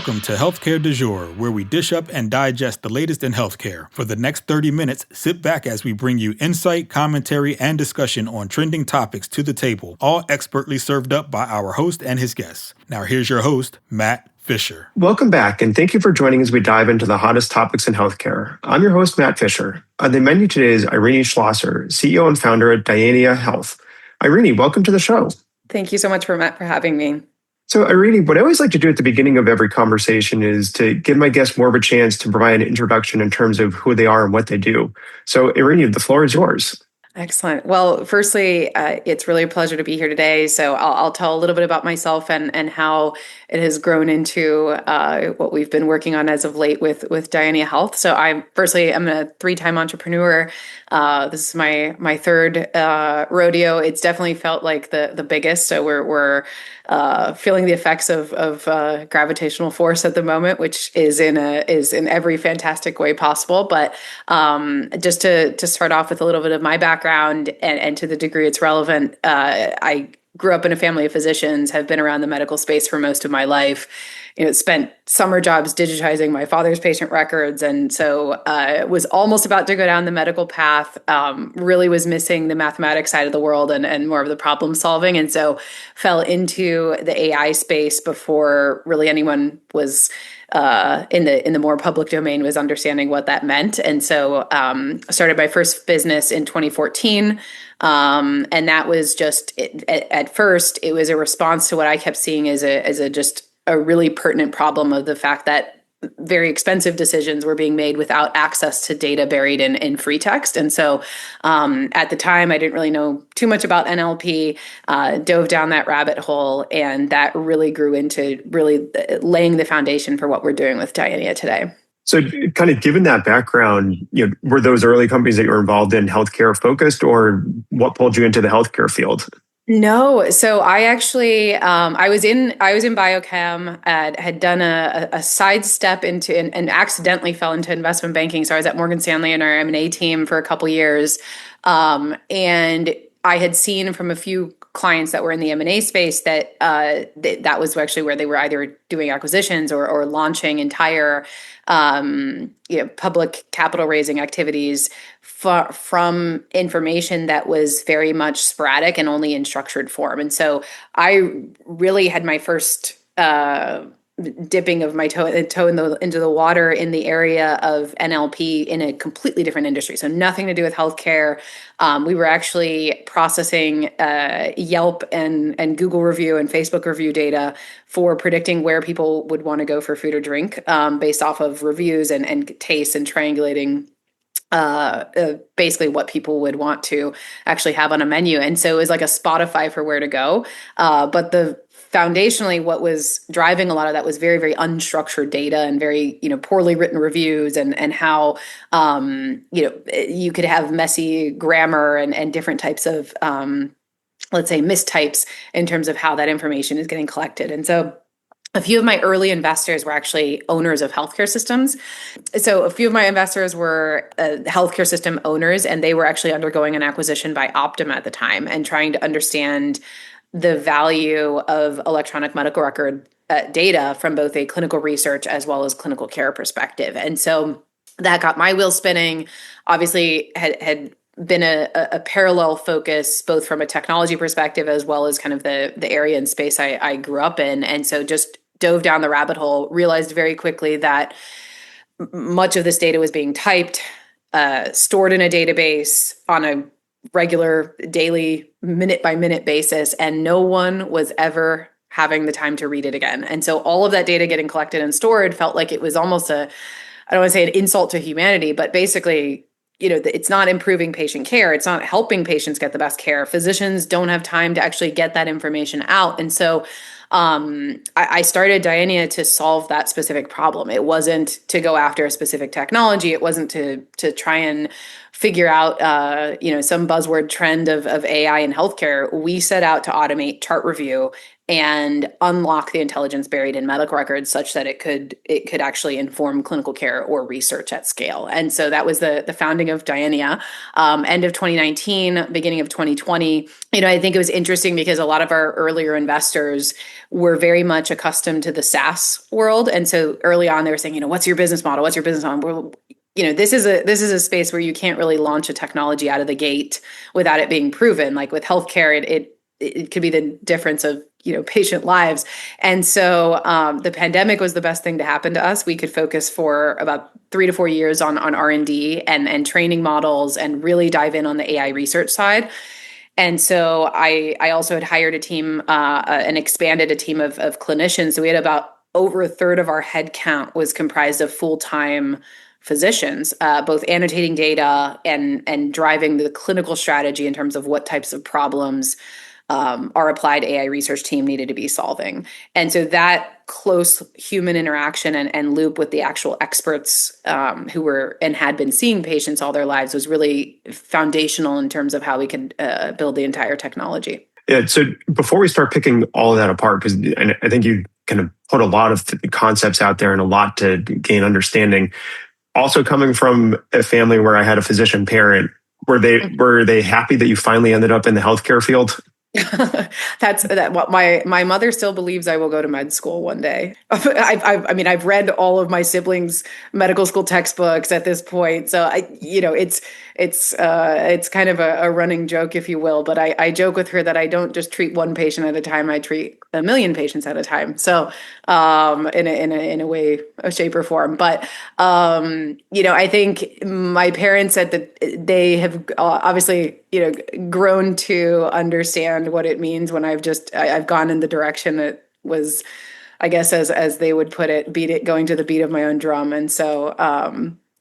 Welcome to Healthcare du Jour, where we dish up and digest the latest in healthcare. For the next 30 minutes, sit back as we bring you insight, commentary, and discussion on trending topics to the table, all expertly served up by our host and his guests. Now here's your host, Matt Fisher. Welcome back, and thank you for joining as we dive into the hottest topics in healthcare. I'm your host, Matt Fisher. On the menu today is Eirini Schlosser, CEO and founder at Dyania Health. Eirini, welcome to the show. Thank you so much, Matt, for having me. So, Eirini, what I always like to do at the beginning of every conversation is to give my guests more of a chance to provide an introduction in terms of who they are and what they do. So, Eirini, the floor is yours. Excellent. Well, firstly, it's really a pleasure to be here today. So I'll tell a little bit about myself and how it has grown into what we've been working on as of late with Dyania Health. So I'm a 3-time entrepreneur. This is my third rodeo. It's definitely felt like the biggest. So we're feeling the effects of gravitational force at the moment, which is in every fantastic way possible. But just to start off with a little bit of my background and to the degree it's relevant, I grew up in a family of physicians, have been around the medical space for most of my life. Spent summer jobs digitizing my father's patient records. And so was almost about to go down the medical path, really was missing the mathematics side of the world and more of the problem solving. And so fell into the AI space before really anyone was in the more public domain was understanding what that meant. And so started my first business in 2014. And that was just, at first, it was a response to what I kept seeing as a really pertinent problem of the fact that very expensive decisions were being made without access to data buried in free text. And so at the time, I didn't really know too much about NLP, dove down that rabbit hole, and that really grew into really laying the foundation for what we're doing with Dyania today. So kind of given that background, were those early companies that you were involved in healthcare focused, or what pulled you into the healthcare field? No. So I actually, I was in biochem, had done a sidestep into and accidentally fell into investment banking. So I was at Morgan Stanley in our M&A team for a couple years. And I had seen from a few clients that were in the M&A space that that was actually where they were either doing acquisitions or launching entire public capital raising activities from information that was very much sporadic and only in structured form. And so I really had my first dipping of my toe into the water in the area of NLP in a completely different industry. So nothing to do with healthcare. We were actually processing Yelp and Google review and Facebook review data for predicting where people would want to go for food or drink based off of reviews and tastes, and triangulating basically what people would want to actually have on a menu. And so it was like a Spotify for where to go. But foundationally, what was driving a lot of that was very, very unstructured data and very, poorly written reviews and how, you could have messy grammar and different types of, let's say, mistypes in terms of how that information is getting collected. And so a few of my early investors were actually owners of healthcare systems. So a few of my investors were healthcare system owners, and they were actually undergoing an acquisition by Optum at the time and trying to understand the value of electronic medical record data from both a clinical research as well as clinical care perspective. And so that got my wheels spinning. Obviously had been a parallel focus, both from a technology perspective as well as kind of the area and space I grew up in. And so just dove down the rabbit hole, realized very quickly that much of this data was being typed, stored in a database on a regular daily minute-by-minute basis, and no one was ever having the time to read it again. And so all of that data getting collected and stored felt like it was almost I don't want to say an insult to humanity, but basically, it's not improving patient care. It's not helping patients get the best care. Physicians don't have time to actually get that information out. And so I started Dyania to solve that specific problem. It wasn't to go after a specific technology. It wasn't to try and figure out, some buzzword trend of AI in healthcare. We set out to automate chart review and unlock the intelligence buried in medical records such that it could actually inform clinical care or research at scale. And so that was the founding of Dyania, end of 2019, beginning of 2020. I think it was interesting because a lot of our earlier investors were very much accustomed to the SaaS world. And so early on, they were saying, what's your business model? What's your business model? This is a space where you can't really launch a technology out of the gate without it being proven. Like with healthcare, it could be the difference of patient lives. And so the pandemic was the best thing to happen to us. We could focus for about 3 to 4 years on R&D and training models and really dive in on the AI research side. And so I also had hired a team and expanded a team of clinicians. So we had about over a third of our headcount was comprised of full-time physicians, both annotating data and driving the clinical strategy in terms of what types of problems our applied AI research team needed to be solving. And so that close human interaction and loop with the actual experts who were and had been seeing patients all their lives was really foundational in terms of how we could build the entire technology. Yeah. So before we start picking all of that apart, because I think you kind of put a lot of concepts out there and a lot to gain understanding. Also coming from a family where I had a physician parent, were they happy that you finally ended up in the healthcare field? That's what my mother still believes I will go to med school one day. I've read all of my siblings' medical school textbooks at this point, so it's kind of a running joke, if you will. But I joke with her that I don't just treat one patient at a time; I treat a million patients at a time. So, in a way, a shape or form. But I think my parents said that they have obviously grown to understand what it means when I've gone in the direction that was, I guess, as they would put it, going to the beat of my own drum. And so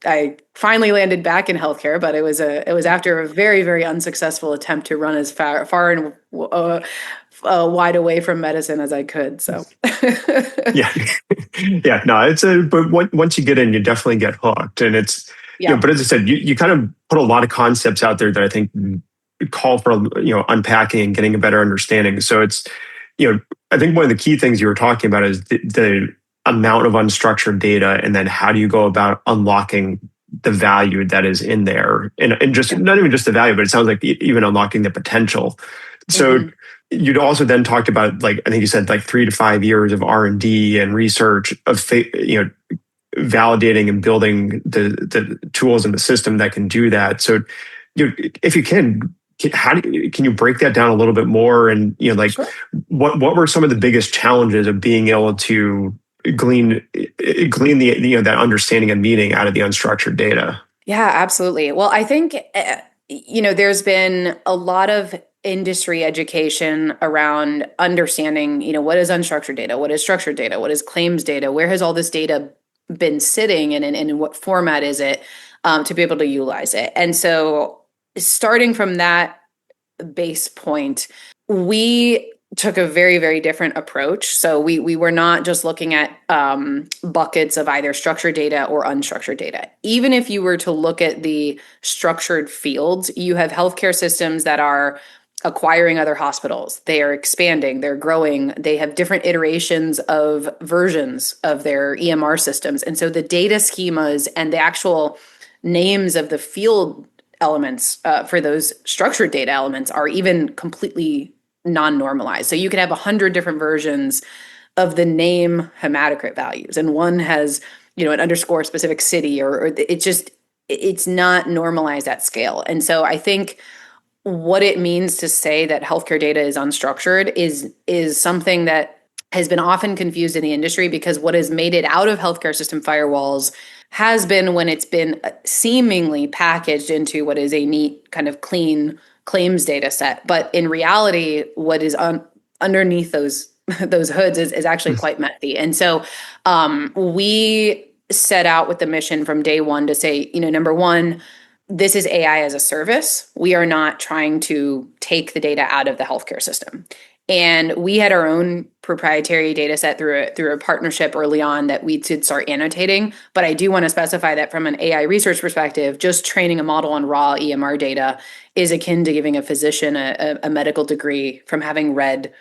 I finally landed back in healthcare, but it was after a very, very unsuccessful attempt to run as far and wide away from medicine as I could. So yeah, no, but once you get in, you definitely get hooked, and it's but as I said, you kind of put a lot of concepts out there that I think call for unpacking and getting a better understanding. So it's I think one of the key things you were talking about is the amount of unstructured data, and then how do you go about unlocking the value that is in there, and just not even just the value, but it sounds like even unlocking the potential. So you'd also then talked about, like, I think you said, like 3 to 5 years of R&D and research of validating and building the tools in the system that can do that. So if you can you break that down a little bit more, and Sure. what were some of the biggest challenges of being able to glean the that understanding and meaning out of the unstructured data? Yeah, absolutely. Well, I think there's been a lot of industry education around understanding what is unstructured data, what is structured data, what is claims data, where has all this data been sitting, and in what format is it, to be able to utilize it. And so starting from that base point, we took a very, very different approach. So we were not just looking at buckets of either structured data or unstructured data. Even if you were to look at the structured fields, you have healthcare systems that are acquiring other hospitals. They are expanding, they're growing, they have different iterations of versions of their EMR systems. And so the data schemas and the actual names of the field elements for those structured data elements are even completely non-normalized. So you could have 100 different versions of the name hematocrit values, and one has an underscore specific city, or it's not normalized at scale. And so I think what it means to say that healthcare data is unstructured is something that has been often confused in the industry, because what has made it out of healthcare system firewalls has been when it's been seemingly packaged into what is a neat kind of clean claims data set. But in reality, what is underneath those hoods is actually quite messy. And so we set out with the mission from day one to say, number one, this is AI as a service. We are not trying to take the data out of the healthcare system. And we had our own proprietary data set through a partnership early on that we did start annotating. But I do want to specify that from an AI research perspective, just training a model on raw EMR data is akin to giving a physician a medical degree from having read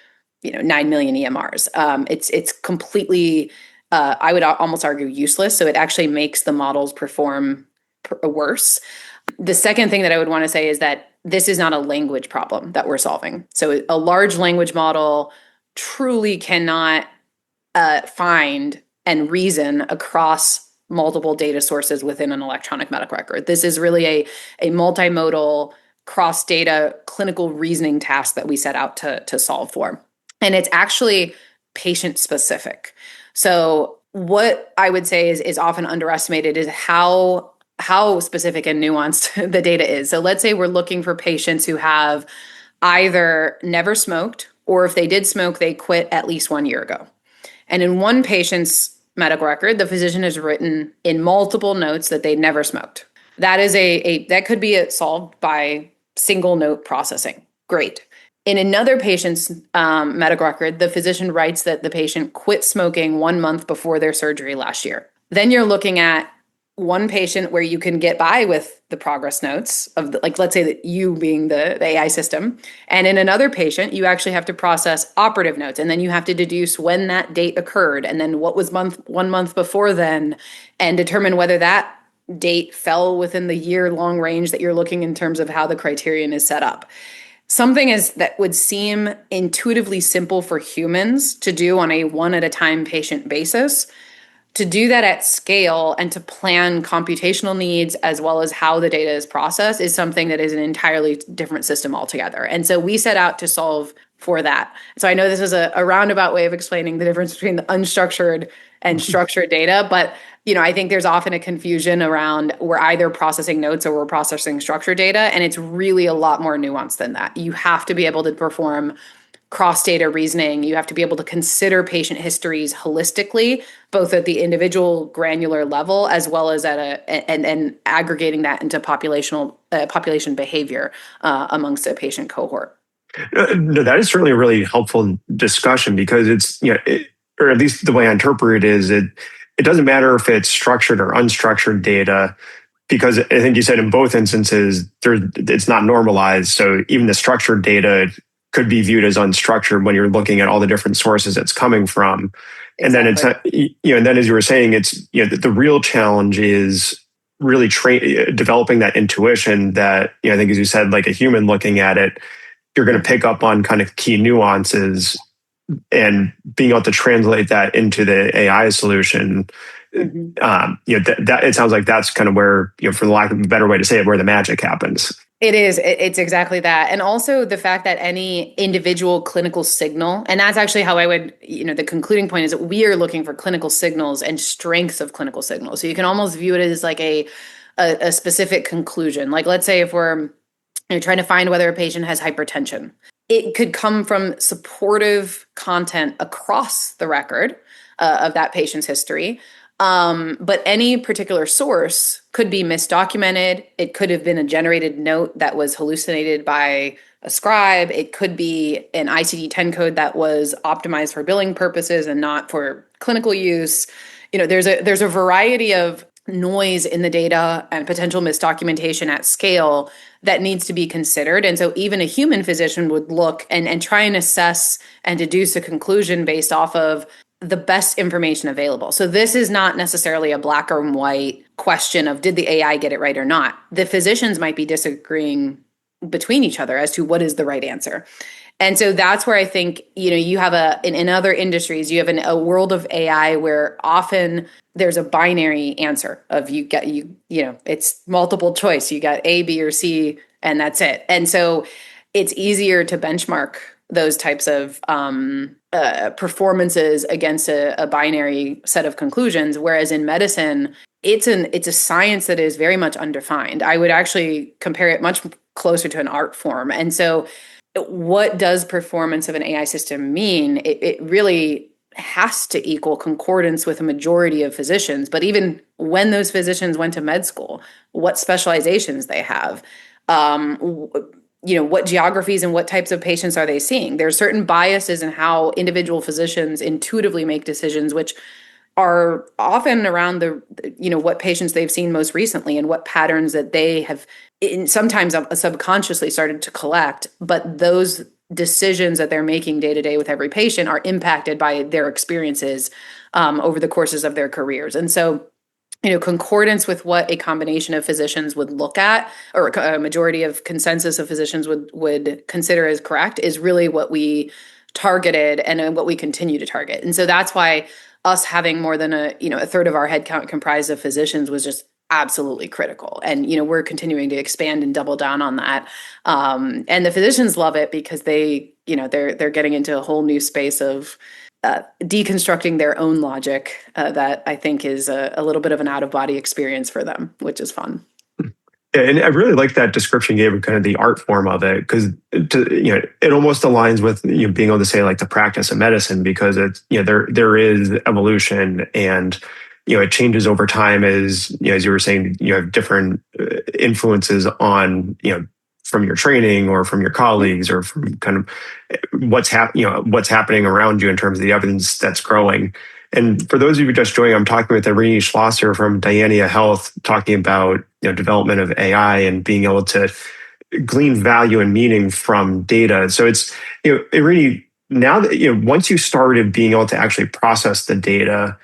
9 million EMRs. It's completely, I would almost argue, useless. So it actually makes the models perform worse. The second thing that I would want to say is that this is not a language problem that we're solving. So a large language model truly cannot find and reason across multiple data sources within an electronic medical record. This is really a multimodal cross-data clinical reasoning task that we set out to solve for. And it's actually patient-specific. So what I would say is often underestimated is how specific and nuanced the data is. So let's say we're looking for patients who have either never smoked, or if they did smoke, they quit at least 1 year ago. And in one patient's medical record, the physician has written in multiple notes that they never smoked. That is that could be solved by single note processing. Great. In another patient's medical record, the physician writes that the patient quit smoking 1 month before their surgery last year. Then you're looking at one patient where you can get by with the progress notes of let's say that you being the AI system. And in another patient, you actually have to process operative notes. And then you have to deduce when that date occurred. And then what was 1 month before then, and determine whether that date fell within the year-long range that you're looking in terms of how the criterion is set up. Something that would seem intuitively simple for humans to do on a one-at-a-time patient basis, to do that at scale and to plan computational needs as well as how the data is processed is something that is an entirely different system altogether. And so we set out to solve for that. So I know this is a roundabout way of explaining the difference between the unstructured and structured data, but I think there's often a confusion around we're either processing notes or we're processing structured data, and it's really a lot more nuanced than that. You have to be able to perform cross-data reasoning. You have to be able to consider patient histories holistically, both at the individual granular level as well as at and aggregating that into population behavior amongst a patient cohort. No, that is certainly a really helpful discussion, because it's, or at least the way I interpret it is it doesn't matter if it's structured or unstructured data, because I think you said in both instances it's not normalized. So even the structured data could be viewed as unstructured when you're looking at all the different sources it's coming from. Exactly. And then and then as you were saying, it's, the real challenge is really developing that intuition that, I think, as you said, like a human looking at it, you're going to pick up on kind of key nuances, and being able to translate that into the AI solution. Mm-hmm. That it sounds like that's kind of where, for the lack of a better way to say it, where the magic happens. It is. It's exactly that. And also the fact that any individual clinical signal, and that's actually how I would, the concluding point is that we are looking for clinical signals and strengths of clinical signals. So you can almost view it as like a specific conclusion. Like, let's say if we're trying to find whether a patient has hypertension, it could come from supportive content across the record of that patient's history. But any particular source could be misdocumented. It could have been a generated note that was hallucinated by a scribe. It could be an ICD-10 code that was optimized for billing purposes and not for clinical use. There's a variety of noise in the data and potential misdocumentation at scale that needs to be considered. And so even a human physician would look and try and assess and deduce a conclusion based off of the best information available. So this is not necessarily a black or white question of did the AI get it right or not. The physicians might be disagreeing between each other as to what is the right answer. And so that's where I think, you have in other industries, you have a world of AI where often there's a binary answer of it's multiple choice. You got A, B, or C, and that's it. And so it's easier to benchmark those types of performances against a binary set of conclusions. Whereas in medicine, it's a science that is very much undefined. I would actually compare it much closer to an art form. And so what does performance of an AI system mean? It really has to equal concordance with a majority of physicians. But even when those physicians went to med school, what specializations they have, what geographies and what types of patients are they seeing? There are certain biases in how individual physicians intuitively make decisions, which are often around what patients they've seen most recently and what patterns that they have sometimes subconsciously started to collect. But those decisions that they're making day to day with every patient are impacted by their experiences over the courses of their careers. And so, concordance with what a combination of physicians would look at, or a majority of consensus of physicians would consider as correct, is really what we targeted and what we continue to target. And so that's why us having more than a third of our headcount comprised of physicians was just absolutely critical. And, we're continuing to expand and double down on that. And the physicians love it because they're getting into a whole new space of deconstructing their own logic that I think is a little bit of an out-of-body experience for them, which is fun. Yeah, and I really like that description you gave of kind of the art form of it, because it almost aligns with being able to say like the practice of medicine, because it's there is evolution, and it changes over time as as you were saying, you have different influences on from your training or from your colleagues or from kind of what's happening around you in terms of the evidence that's growing. And for those of you just joining, I'm talking with Eirini Schlosser from Dyania Health, talking about development of AI and being able to glean value and meaning from data. So it's Eirini, now that once you started being able to actually process the data,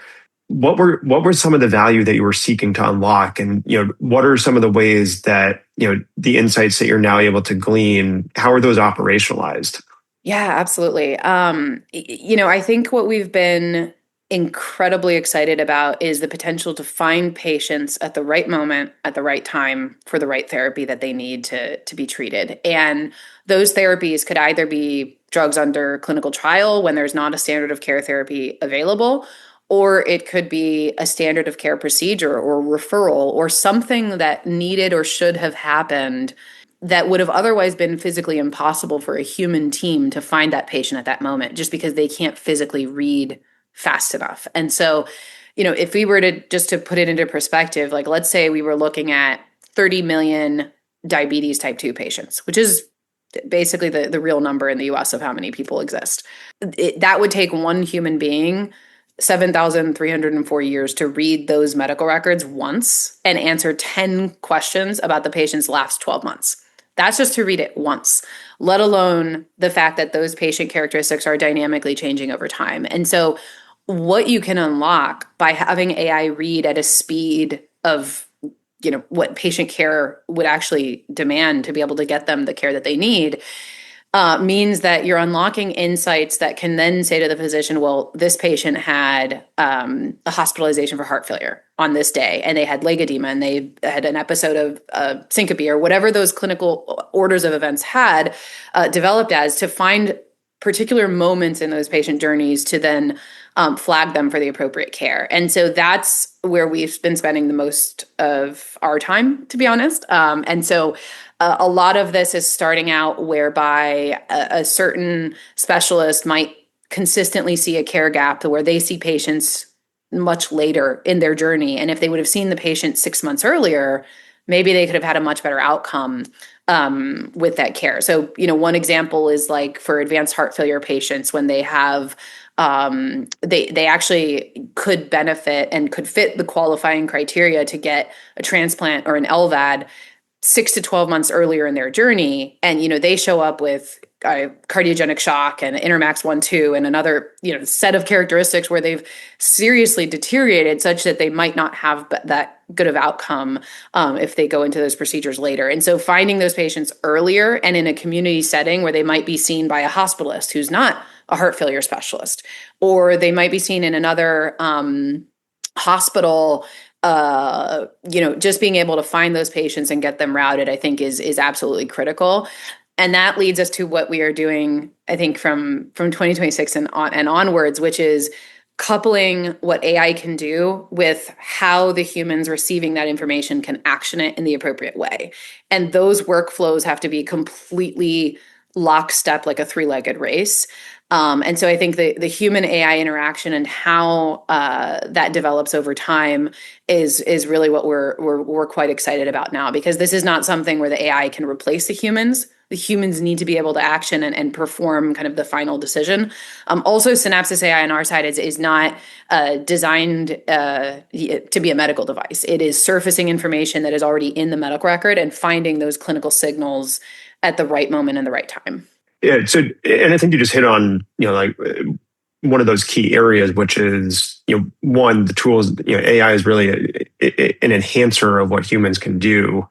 what were some of the value that you were seeking to unlock, and what are some of the ways that the insights that you're now able to glean, how are those operationalized? Yeah, absolutely. I think what we've been incredibly excited about is the potential to find patients at the right moment, at the right time, for the right therapy that they need to be treated. And those therapies could either be drugs under clinical trial when there's not a standard of care therapy available, or it could be a standard of care procedure or referral or something that needed or should have happened that would have otherwise been physically impossible for a human team to find that patient at that moment, just because they can't physically read fast enough. And so, if we were to put it into perspective, like let's say we were looking at 30 million diabetes type 2 patients, which is basically the real number in the US of how many people exist. That would take one human being 7,304 years to read those medical records once and answer 10 questions about the patient's last 12 months. That's just to read it once, let alone the fact that those patient characteristics are dynamically changing over time. And so what you can unlock by having AI read at a speed of what patient care would actually demand to be able to get them the care that they need means that you're unlocking insights that can then say to the physician, well, this patient had a hospitalization for heart failure on this day, and they had leg edema, and they had an episode of syncope, or whatever those clinical orders of events had developed as, to find particular moments in those patient journeys to then flag them for the appropriate care. And so that's where we've been spending the most of our time, to be honest. And so a lot of this is starting out whereby a certain specialist might consistently see a care gap where they see patients much later in their journey. And if they would have seen the patient 6 months earlier, maybe they could have had a much better outcome with that care. So, one example is like for advanced heart failure patients, when they have they actually could benefit and could fit the qualifying criteria to get a transplant or an LVAD 6 to 12 months earlier in their journey. And, they show up with cardiogenic shock and Intermax 1-2 and another, set of characteristics where they've seriously deteriorated such that they might not have that good of outcome if they go into those procedures later. And so finding those patients earlier and in a community setting where they might be seen by a hospitalist who's not a heart failure specialist, or they might be seen in another hospital, just being able to find those patients and get them routed, I think is absolutely critical. And that leads us to what we are doing, I think, from 2026 and onwards, which is coupling what AI can do with how the humans receiving that information can action it in the appropriate way. And those workflows have to be completely lockstep, like a three-legged race. And so I think the human AI interaction and how that develops over time is really what we're quite excited about now, because this is not something where the AI can replace the humans. The humans need to be able to action and perform kind of the final decision. Also, Synapsys AI on our side is not designed to be a medical device. It is surfacing information that is already in the medical record and finding those clinical signals at the right moment and the right time. Yeah. So, and I think you just hit on, like one of those key areas, which is, one, the tools, AI is really an enhancer of what humans can do.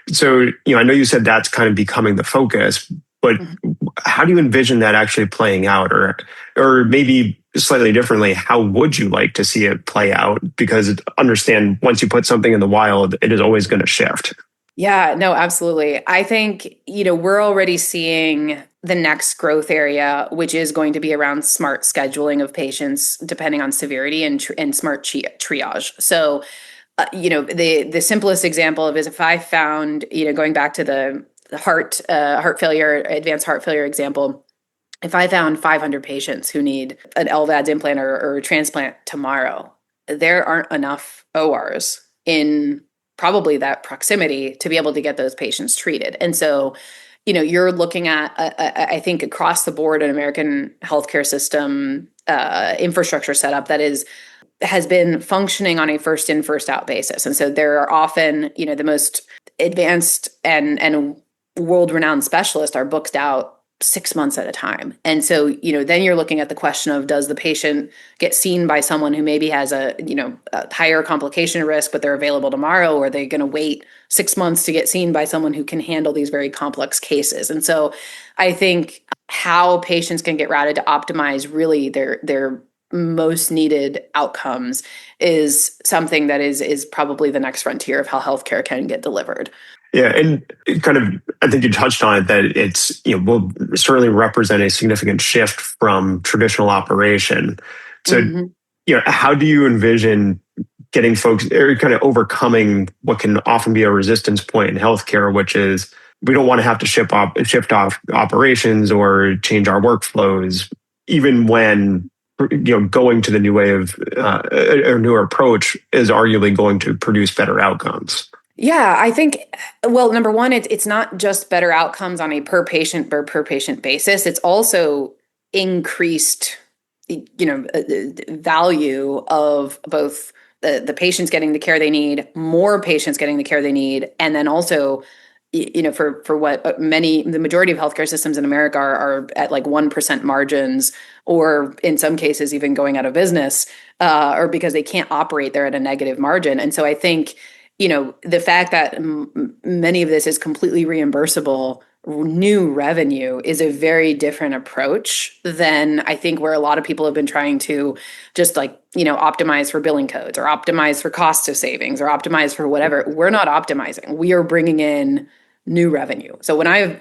So, I know you said that's kind of becoming the focus, but how do you envision that actually playing out? Or maybe slightly differently, how would you like to see it play out? Because understand, once you put something in the wild, it is always going to shift. Yeah, no, absolutely. I think, we're already seeing the next growth area, which is going to be around smart scheduling of patients depending on severity and smart triage. So, the simplest of is if I found, going back to the heart failure, advanced heart failure example, if I found 500 patients who need an LVADs implant or a transplant tomorrow, there aren't enough ORs in probably that proximity to be able to get those patients treated. And so, you're looking at, I think, across the board, an American healthcare system infrastructure setup that has been functioning on a first in, first out basis. And so there are often, the most advanced and world-renowned specialists are booked out 6 months at a time. And so, then you're looking at the question of, does the patient get seen by someone who maybe has a higher complication risk, but they're available tomorrow, or are they going to wait 6 months to get seen by someone who can handle these very complex cases? And so I think how patients can get routed to optimize really their most needed outcomes is something that is probably the next frontier of how healthcare can get delivered. Yeah, and it kind of, I think you touched on it, that it's, will certainly represent a significant shift from traditional operation. So, how do you envision getting folks, or kind of overcoming what can often be a resistance point in healthcare, which is we don't want to have to shift off operations or change our workflows, even when going to the new way of a newer approach is arguably going to produce better outcomes. Yeah, I think, well, number one, it's not just better outcomes on a per patient basis. It's also increased, value of both the patients getting the care they need, more patients getting the care they need, and then also, for what the majority of healthcare systems in America are at like 1% margins, or in some cases even going out of business, or because they can't operate, they're at a negative margin. And so I think, the fact that many of this is completely reimbursable new revenue is a very different approach than I think where a lot of people have been trying to just optimize for billing codes or optimize for cost of savings or optimize for whatever. We're not optimizing. We are bringing in new revenue. So when I have,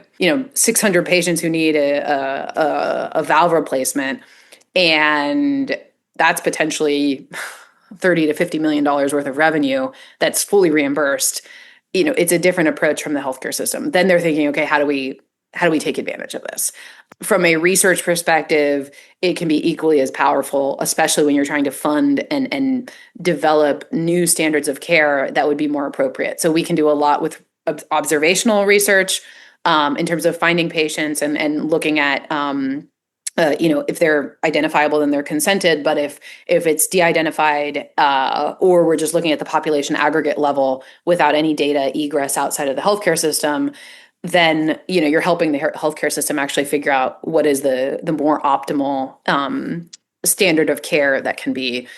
600 patients who need a valve replacement, and that's potentially $30 to $50 million worth of revenue that's fully reimbursed, it's a different approach from the healthcare system. Then they're thinking, okay, how do we take advantage of this? From a research perspective, it can be equally as powerful, especially when you're trying to fund and develop new standards of care that would be more appropriate. So we can do a lot with observational research in terms of finding patients and looking at if they're identifiable, then they're consented. But if it's de-identified, or we're just looking at the population aggregate level without any data egress outside of the healthcare system, then you're helping the healthcare system actually figure out what is the more optimal standard of care that can be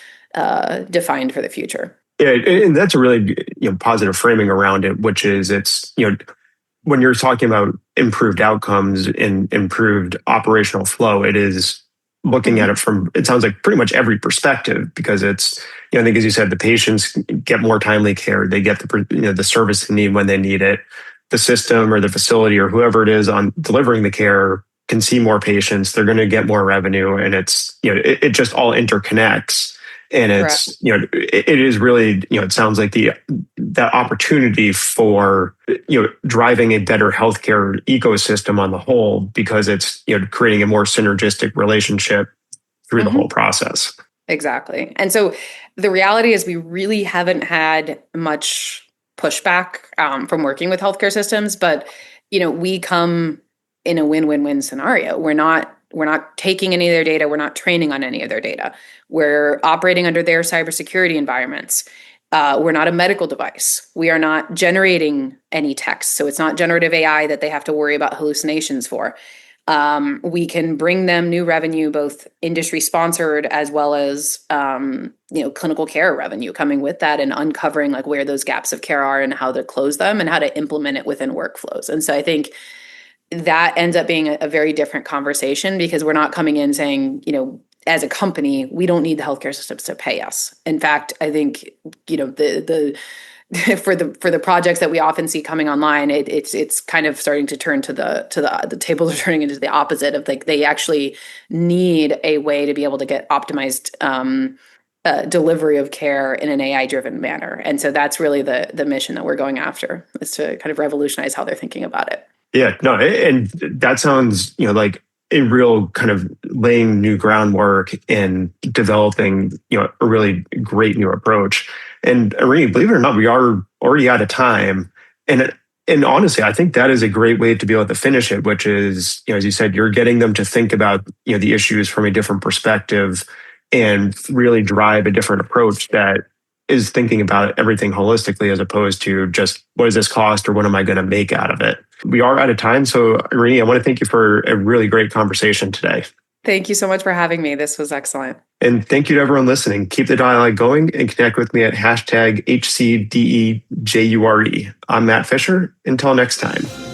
defined for the future. Yeah, and that's a really positive framing around it, which is it's when you're talking about improved outcomes and improved operational flow, it is looking at it from, it sounds like pretty much every perspective, because it's, I think as you said, the patients get more timely care, they get the service they need when they need it. The system or the facility or whoever it is on delivering the care can see more patients, they're going to get more revenue, and it's, it just all interconnects. And it's, it is really, it sounds like that opportunity for, driving a better healthcare ecosystem on the whole, because it's, creating a more synergistic relationship through the whole process. Exactly. And so the reality is we really haven't had much pushback from working with healthcare systems, but, we come in a win-win-win scenario. We're not taking any of their data. We're not training on any of their data. We're operating under their cybersecurity environments. We're not a medical device. We are not generating any text. So it's not generative AI that they have to worry about hallucinations for. we can bring them new revenue, both industry sponsored as well as clinical care revenue coming with that, and uncovering like where those gaps of care are and how to close them and how to implement it within workflows. And so I think that ends up being a very different conversation, because we're not coming in saying, as a company, we don't need the healthcare systems to pay us. In fact, I think, the for the projects that we often see coming online, it's kind of starting to turn to the tables are turning into the opposite of, like, they actually need a way to be able to get optimized delivery of care in an AI-driven manner. And so that's really the mission that we're going after, is to kind of revolutionize how they're thinking about it. Yeah, no, and that sounds, like a real kind of laying new groundwork and developing, a really great new approach. And Eirini, believe it or not, we are already out of time. And honestly, I think that is a great way to be able to finish it, which is, as you said, you're getting them to think about, the issues from a different perspective and really drive a different approach that is thinking about everything holistically, as opposed to just, what does this cost or what am I going to make out of it? We are out of time. So Eirini, I want to thank you for a really great conversation today. Thank you so much for having me. This was excellent. And thank you to everyone listening. Keep the dialogue going and connect with me at #HCDEJURE. I'm Matt Fisher. Until next time.